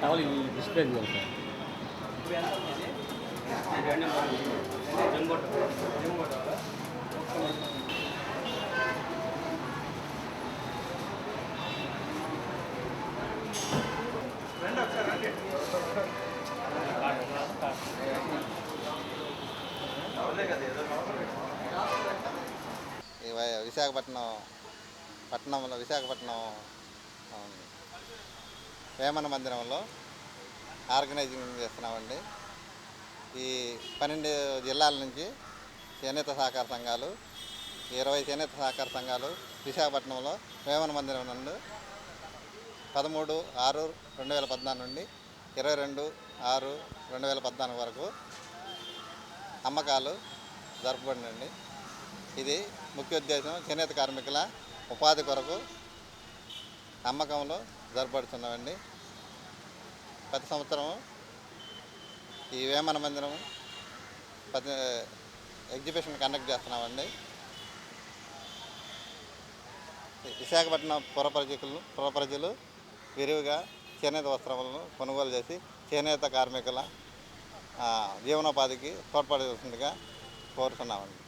Towel display sir. Visakhapatnam Vemana మందిరంలో organising చేస్తున్నామండి. ఈ 12 జిల్లాల నుంచి చేనేత సహకార సంఘాలు, 20 చేనేత సహకార సంఘాలు విశాఖపట్నంలో వేమన మందిరం నందు 13/6/2014 నుండి 22/6/2014 వరకు అమ్మకాలు జరపబడినండి. ఇది ముఖ్య ఉద్దేశం చేనేత కార్మికుల ఉపాధి కొరకు అమ్మకంలో జరపడుతున్నామండి. ప్రతి సంవత్సరం ఈ వేమన మందిరం ఎగ్జిబిషన్ కండక్ట్ చేస్తున్నామండి. విశాఖపట్నం పుర ప్రజలు విరివిగా చేనేత వస్త్రములను కొనుగోలు చేసి చేనేత కార్మికుల జీవనోపాధికి తోడ్పడాల్సిందిగా కోరుతున్నామండి.